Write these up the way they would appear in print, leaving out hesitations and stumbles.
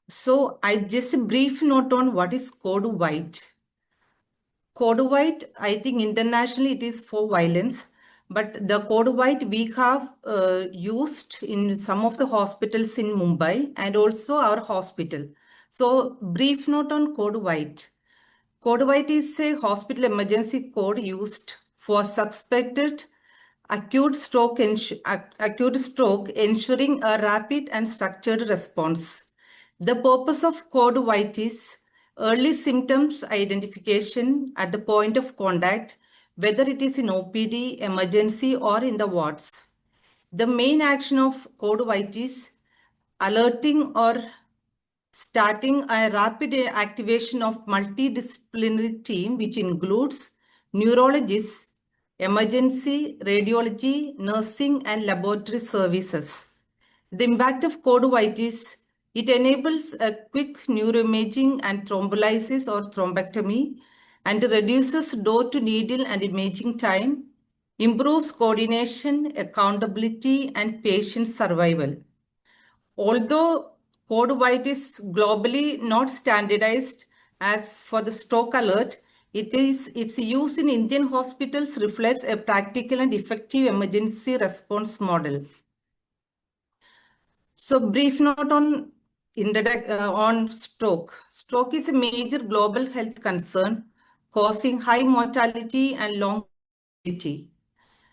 So I just a brief note on what is code white. Code white, I think internationally it is for violence, but the code white we have used in some of the hospitals in Mumbai and also our hospital. So brief note on code white. Code white is a hospital emergency code used for suspected acute stroke, ensuring a rapid and structured response. The purpose of code white is early symptoms identification at the point of contact, whether it is in OPD, emergency, or in the wards. The main action of code white is alerting or starting a rapid activation of multidisciplinary team, which includes neurologists, emergency, radiology, nursing, and laboratory services. The impact of code white is it enables a quick neuroimaging and thrombolysis or thrombectomy and reduces door to needle and imaging time, improves coordination, accountability, and patient survival. Although code white is globally not standardized as for the stroke alert, its use in Indian hospitals reflects a practical and effective emergency response model. So brief note on stroke. Stroke is a major global health concern causing high mortality and long mortality.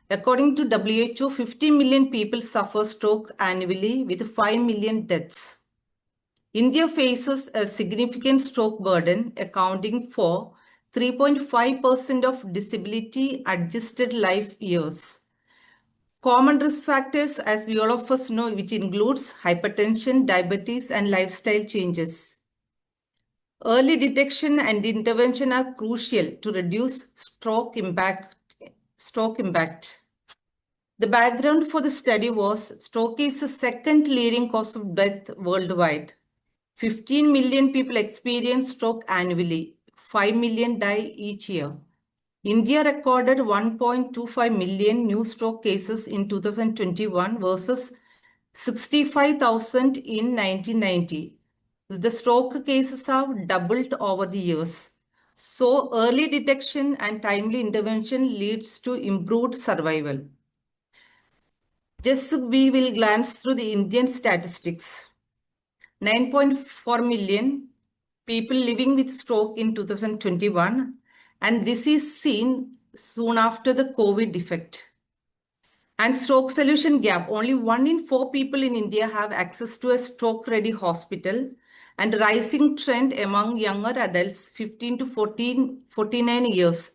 According to WHO, 50 million people suffer stroke annually with 5 million deaths. India faces a significant stroke burden, accounting for 3.5% of disability adjusted life years. Common risk factors, as we all of us know, which includes hypertension, diabetes, and lifestyle changes. Early detection and intervention are crucial to reduce stroke impact. The background for the study was stroke is the second leading cause of death worldwide. 15 million people experience stroke annually. 5 million die each year. India recorded 1.25 million new stroke cases in 2021 versus 65,000 in 1990. The stroke cases have doubled over the years. So early detection and timely intervention leads to improved survival. Just we will glance through the Indian statistics. 9.4 million people living with stroke in 2021, and this is seen soon after the COVID effect. And stroke solution gap, only 1 in 4 people in India have access to a stroke-ready hospital, and rising trend among younger adults 15 to 49 years.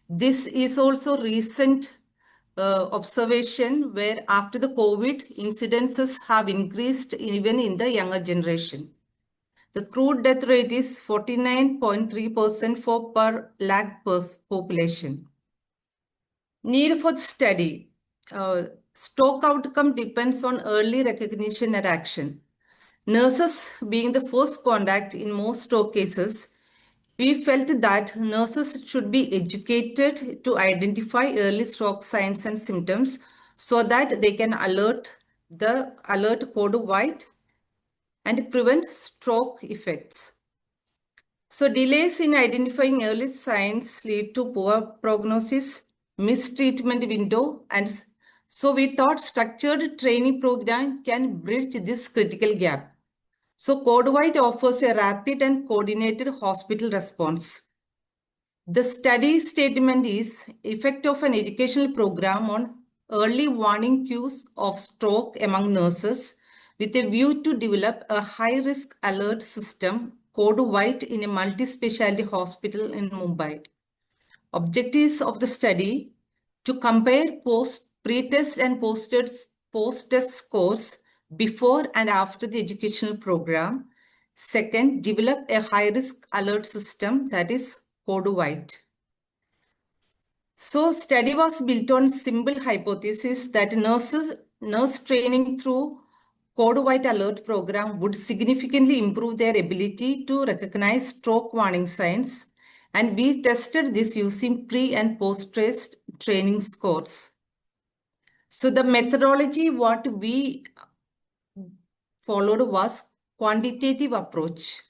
This is also recent observation where after the COVID, incidences have increased even in the younger generation. The crude death rate is 49.3% for per lakh population. Need for the study. Stroke outcome depends on early recognition and action. Nurses being the first contact in most stroke cases, we felt that nurses should be educated to identify early stroke signs and symptoms so that they can alert code white and prevent stroke effects. So delays in identifying early signs lead to poor prognosis, missed treatment window, and so we thought structured training program can bridge this critical gap. So Code White offers a rapid and coordinated hospital response. The study statement is effect of an educational program on early warning cues of stroke among nurses with a view to develop a high-risk alert system, Code White, in a multi-specialty hospital in Mumbai. Objectives of the study to compare pre-test and post-test scores before and after the educational program. Second, develop a high-risk alert system that is Code White. So study was built on simple hypothesis that nurse training through Code White Alert program would significantly improve their ability to recognize stroke warning signs. And we tested this using pre and post-test training scores. So the methodology what we followed was quantitative approach,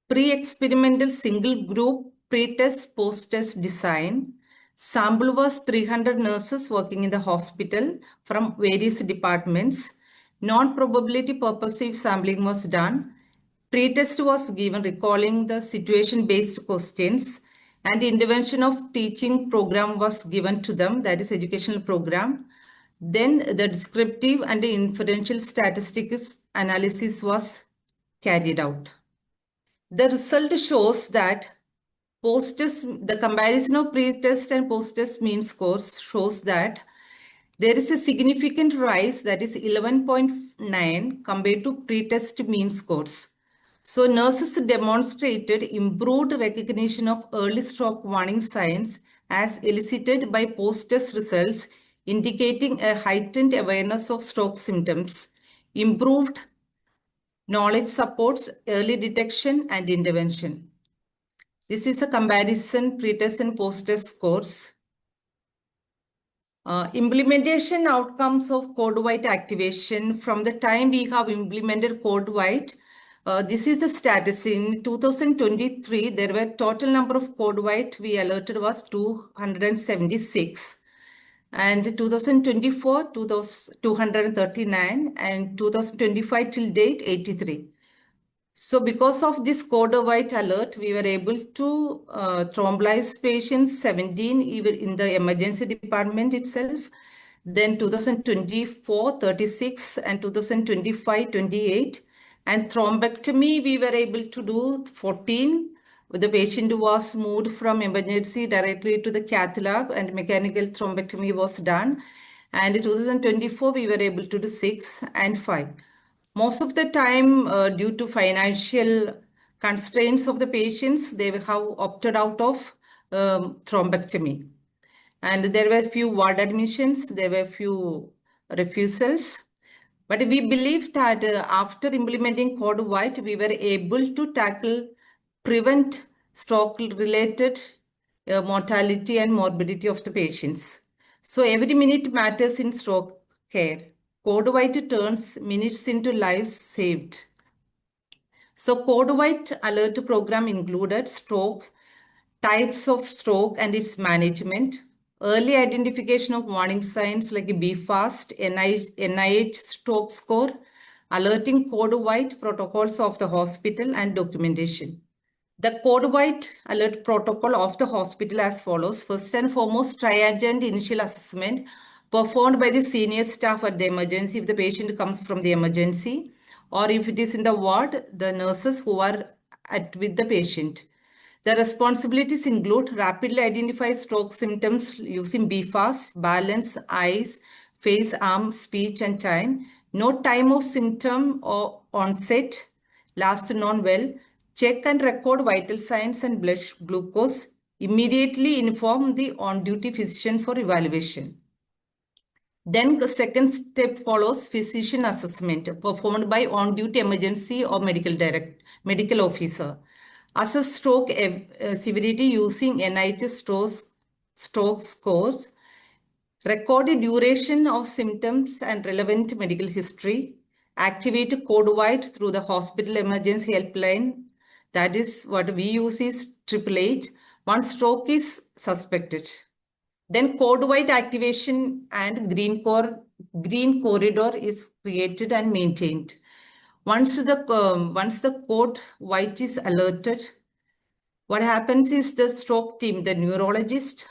pre-experimental single group, pre-test, post-test design. Sample was 300 nurses working in the hospital from various departments. Non-probability purposive sampling was done. Pre-test was given recalling the situation-based questions, and intervention of teaching program was given to them, that is educational program. Then the descriptive and the inferential statistics analysis was carried out. The result shows that the comparison of pre-test and post-test mean scores shows that there is a significant rise, that is 11.9 compared to pre-test mean scores. So nurses demonstrated improved recognition of early stroke warning signs as elicited by post-test results, indicating a heightened awareness of stroke symptoms. Improved knowledge supports early detection and intervention. This is a comparison pre-test and post-test scores. Implementation outcomes of code white activation. From the time we have implemented code white, this is the status. In 2023, there were total number of code white we alerted was 276. And 2024, 239, and 2025 till date, 83. So because of this code white alert, we were able to thrombolyze patients 17 even in the emergency department itself. Then 2024, 36, and 2025, 28. And thrombectomy, we were able to do 14. The patient was moved from emergency directly to the cath lab and mechanical thrombectomy was done. And in 2024, we were able to do 6 and 5. Most of the time, due to financial constraints of the patients, they have opted out of thrombectomy. And there were few ward admissions, there were few refusals. But we believe that after implementing code white, we were able to prevent stroke-related mortality and morbidity of the patients. So every minute matters in stroke care. Code white turns minutes into lives saved. So code white alert program included stroke, types of stroke and its management, early identification of warning signs like BFAST, NIH stroke score, alerting code white protocols of the hospital and documentation. The code white alert protocol of the hospital as follows. First and foremost, triagent initial assessment performed by the senior staff at the emergency if the patient comes from the emergency, or if it is in the ward, the nurses who are with the patient. The responsibilities include rapidly identify stroke symptoms using BFAST, balance, eyes, face, arm, speech, and time. Note time of symptom or onset, last known well. Check and record vital signs and blood glucose. Immediately inform the on-duty physician for evaluation. Then the second step follows physician assessment performed by on-duty emergency or medical officer. Assess stroke severity using NIH stroke scores. Record duration of symptoms and relevant medical history. Activate code white through the hospital emergency helpline. That is what we use is 888 once stroke is suspected. Then code white activation and green corridor is created and maintained. Once the code white is alerted, what happens is the stroke team, the neurologist,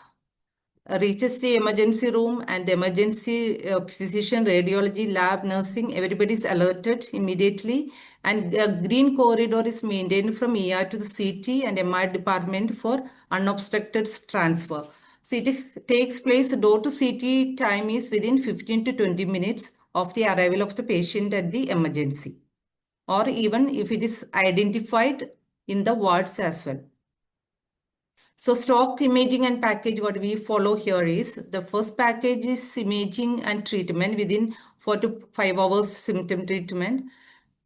reaches the emergency room and the emergency physician, radiology, lab, nursing, everybody is alerted immediately. And the green corridor is maintained from ER to the CT and MR department for unobstructed transfer. So it takes place, door to CT time is within 15 to 20 minutes of the arrival of the patient at the emergency, or even if it is identified in the wards as well. So stroke imaging and package, what we follow here is the first package is imaging and treatment within 4 to 5 hours symptom treatment,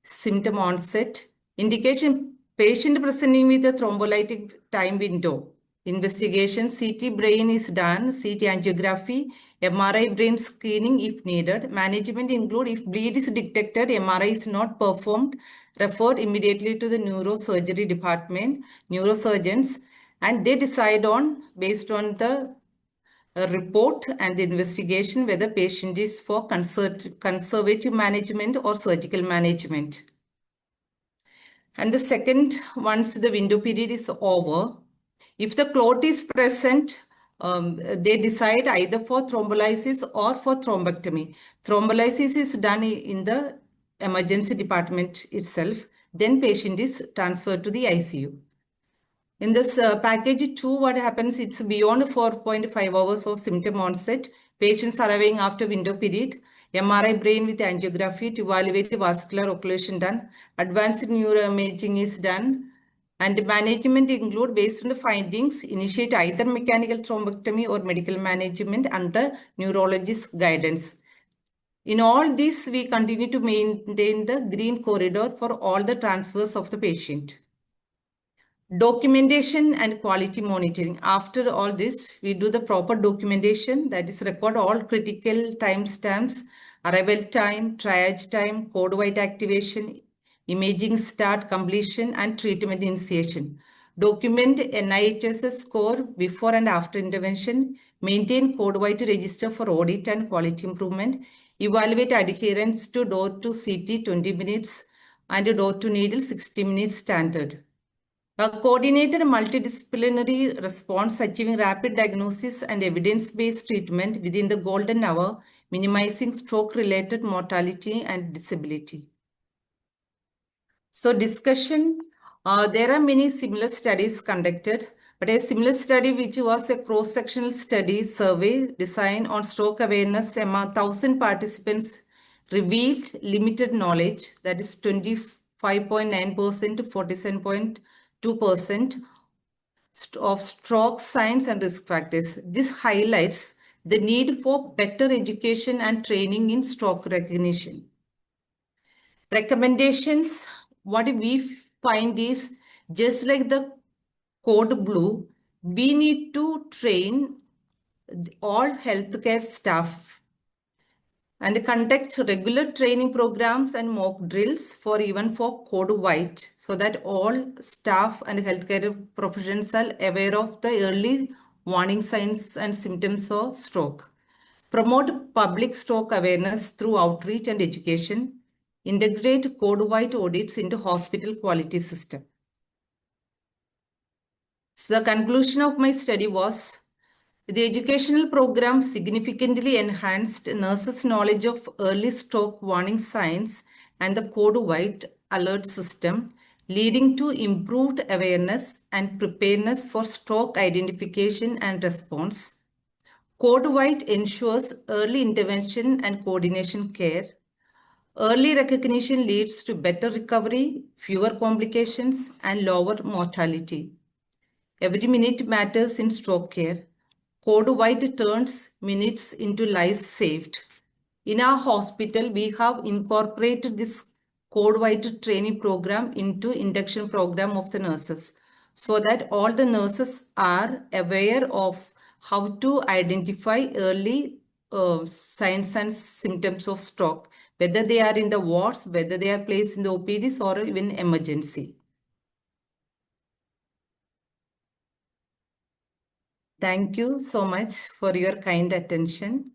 symptom onset, indication patient presenting with a thrombolytic time window. Investigation, CT brain is done, CT angiography, MRI brain screening if needed. Management include if bleed is detected, MRI is not performed, referred immediately to the neurosurgery department, neurosurgeons, and they decide on, based on the report and the investigation, whether patient is for conservative management or surgical management. And the second, once the window period is over, if the clot is present, they decide either for thrombolysis or for thrombectomy. Thrombolysis is done in the emergency department itself. Then patient is transferred to the ICU. In this package 2, what happens, it's beyond 4.5 hours of symptom onset. Patients arriving after window period. MRI brain with angiography to evaluate vascular occlusion done. Advanced neuroimaging is done. And management include, based on the findings, initiate either mechanical thrombectomy or medical management under neurologist guidance. In all this, we continue to maintain the green corridor for all the transfers of the patient. Documentation and quality monitoring. After all this, we do the proper documentation, that is record all critical timestamps, arrival time, triage time, code white activation, imaging start, completion, and treatment initiation. Document NIHSS score before and after intervention. Maintain code white register for audit and quality improvement. Evaluate adherence to door to CT 20 minutes and door to needle 60 minutes standard. A coordinated multidisciplinary response achieving rapid diagnosis and evidence-based treatment within the golden hour, minimizing stroke-related mortality and disability. So discussion, there are many similar studies conducted, but a similar study which was a cross-sectional study survey designed on stroke awareness among 1,000 participants revealed limited knowledge, that is 25.9% to 47.2% of stroke signs and risk factors. This highlights the need for better education and training in stroke recognition. Recommendations, what we find is, just like the code blue, we need to train all healthcare staff and conduct regular training programs and mock drills for even for code white, so that all staff and healthcare professionals are aware of the early warning signs and symptoms of stroke. Promote public stroke awareness through outreach and education. Integrate code white audits into hospital quality system. So the conclusion of my study was, the educational program significantly enhanced nurses' knowledge of early stroke warning signs and the code white alert system, leading to improved awareness and preparedness for stroke identification and response. Code white ensures early intervention and coordination care. Early recognition leads to better recovery, fewer complications, and lower mortality. Every minute matters in stroke care. Code white turns minutes into lives saved. In our hospital, we have incorporated this code white training program into induction program of the nurses, so that all the nurses are aware of how to identify early signs and symptoms of stroke, whether they are in the wards, whether they are placed in the OPDs or even emergency. Thank you so much for your kind attention.